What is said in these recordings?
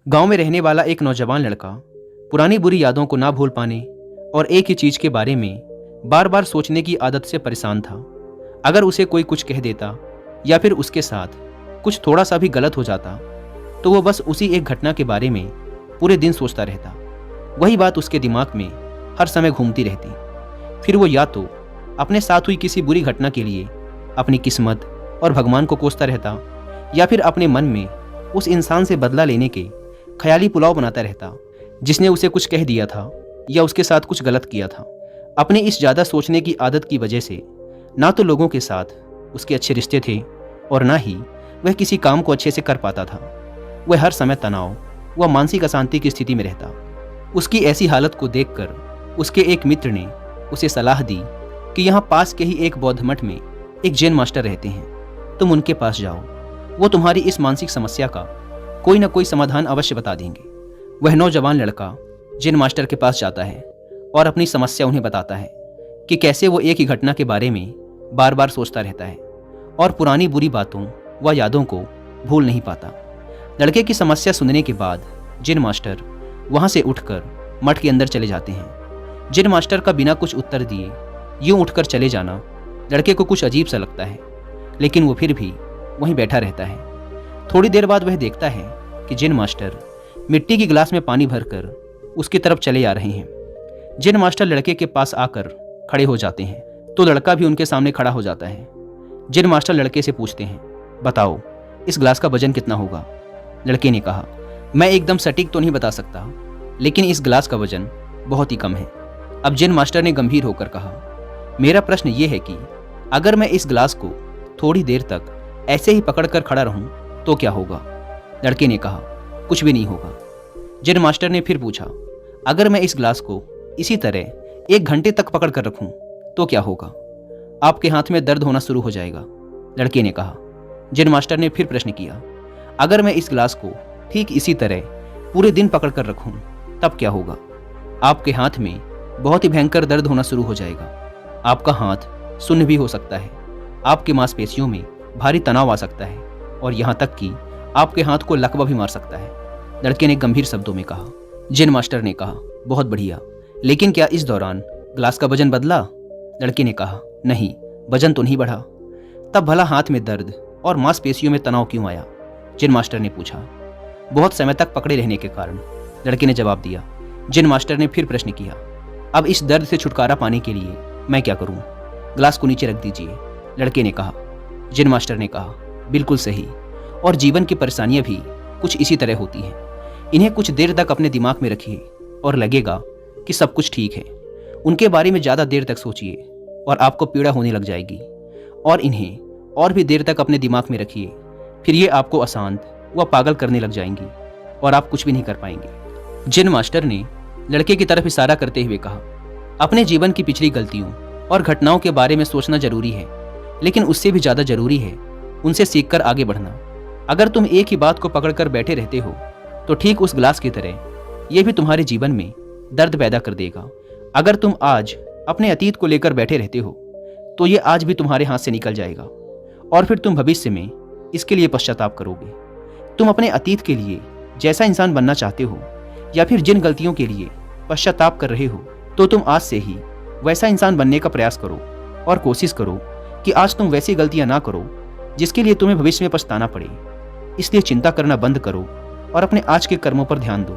गांव में रहने वाला एक नौजवान लड़का पुरानी बुरी यादों को ना भूल पाने और एक ही चीज के बारे में बार बार सोचने की आदत से परेशान था। अगर उसे कोई कुछ कह देता या फिर उसके साथ कुछ थोड़ा सा भी गलत हो जाता तो वो बस उसी एक घटना के बारे में पूरे दिन सोचता रहता। वही बात उसके दिमाग में हर समय घूमती रहती। फिर वो या तो अपने साथ हुई किसी बुरी घटना के लिए अपनी किस्मत और भगवान को कोसता रहता या फिर अपने मन में उस इंसान से बदला लेने के ख्याली पुलाव बनाता रहता जिसने उसे कुछ कह दिया था या उसके साथ कुछ गलत किया था। अपनी इस ज़्यादा सोचने की आदत की वजह से ना तो लोगों के साथ उसके अच्छे रिश्ते थे और ना ही वह किसी काम को अच्छे से कर पाता था। वह हर समय तनाव व मानसिक अशांति की स्थिति में रहता। उसकी ऐसी हालत को देखकर उसके एक मित्र ने उसे सलाह दी कि यहाँ पास के ही एक बौद्ध मठ में एक जैन मास्टर रहते हैं, तुम उनके पास जाओ, वो तुम्हारी इस मानसिक समस्या का कोई ना कोई समाधान अवश्य बता देंगे। वह नौजवान लड़का जैन मास्टर के पास जाता है और अपनी समस्या उन्हें बताता है कि कैसे वो एक ही घटना के बारे में बार बार सोचता रहता है और पुरानी बुरी बातों व यादों को भूल नहीं पाता। लड़के की समस्या सुनने के बाद जैन मास्टर वहाँ से उठकर मठ के अंदर चले जाते हैं। जैन मास्टर का बिना कुछ उत्तर दिए यूं उठकर चले जाना लड़के को कुछ अजीब सा लगता है, लेकिन वो फिर भी वहीं बैठा रहता है। थोड़ी देर बाद वह देखता है कि जैन मास्टर मिट्टी की गिलास में पानी भरकर उसकी तरफ चले आ रहे हैं। जैन मास्टर लड़के के पास आकर खड़े हो जाते हैं तो लड़का भी उनके सामने खड़ा हो जाता है। जैन मास्टर लड़के से पूछते हैं, बताओ इस गिलास का वजन कितना होगा? लड़के ने कहा, मैं एकदम सटीक तो नहीं बता सकता, लेकिन इस गिलास का वजन बहुत ही कम है। अब जैन मास्टर ने गंभीर होकर कहा, मेरा प्रश्न ये है कि अगर मैं इस गिलास को थोड़ी देर तक ऐसे ही पकड़कर खड़ा रहूं तो क्या होगा? लड़के ने कहा, कुछ भी नहीं होगा। जैन मास्टर ने फिर पूछा, अगर मैं इस गिलास को इसी तरह 1 घंटे तक पकड़ कर रखूं तो क्या होगा? आपके हाथ में दर्द होना शुरू हो जाएगा। लड़के ने कहा। जैन मास्टर ने फिर प्रश्न किया, अगर मैं इस गिलास को ठीक इसी तरह पूरे दिन पकड़ कर रखूं तब क्या होगा? आपके हाथ में बहुत ही भयंकर दर्द होना शुरू हो जाएगा। आपका हाथ सुन्न भी हो सकता है, आपकी मांसपेशियों में भारी तनाव आ सकता है और यहाँ तक कि आपके हाथ को लकवा भी मार सकता है। लड़के ने गंभीर शब्दों में कहा। जैन मास्टर ने कहा, बहुत बढ़िया, लेकिन क्या इस दौरान ग्लास का वजन बदला? लड़के ने कहा, नहीं, वजन तो नहीं बढ़ा। तब भला हाथ में दर्द और मांसपेशियों में तनाव क्यों आया? जैन मास्टर ने पूछा। बहुत समय तक पकड़े रहने के कारण, लड़के ने जवाब दिया। जैन मास्टर ने फिर प्रश्न किया, अब इस दर्द से छुटकारा पाने के लिए मैं क्या करूं? ग्लास को नीचे रख दीजिए। लड़के ने कहा। जैन मास्टर ने कहा, बिल्कुल सही, और जीवन की परेशानियां भी कुछ इसी तरह होती हैं। इन्हें कुछ देर तक अपने दिमाग में रखिए और लगेगा कि सब कुछ ठीक है। उनके बारे में ज़्यादा देर तक सोचिए और आपको पीड़ा होने लग जाएगी, और इन्हें और भी देर तक अपने दिमाग में रखिए, फिर ये आपको अशांत व पागल करने लग जाएंगी और आप कुछ भी नहीं कर पाएंगे। जैन मास्टर ने लड़के की तरफ इशारा करते हुए कहा, अपने जीवन की पिछली गलतियों और घटनाओं के बारे में सोचना जरूरी है, लेकिन उससे भी ज़्यादा जरूरी है उनसे सीखकर आगे बढ़ना। अगर तुम एक ही बात को पकड़कर बैठे रहते हो तो ठीक उस गिलास की तरह यह भी तुम्हारे जीवन में दर्द पैदा कर देगा। अगर तुम आज अपने अतीत को लेकर बैठे रहते हो तो ये आज भी तुम्हारे हाथ से निकल जाएगा और फिर तुम भविष्य में इसके लिए पश्चाताप करोगे। तुम अपने अतीत के लिए जैसा इंसान बनना चाहते हो या फिर जिन गलतियों के लिए पश्चाताप कर रहे हो तो तुम आज से ही वैसा इंसान बनने का प्रयास करो और कोशिश करो कि आज तुम वैसी गलतियां ना करो जिसके लिए तुम्हें भविष्य में पछताना पड़े। इसलिए चिंता करना बंद करो और अपने आज के कर्मों पर ध्यान दो,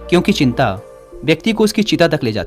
क्योंकि चिंता व्यक्ति को उसकी चिता तक ले जाती है।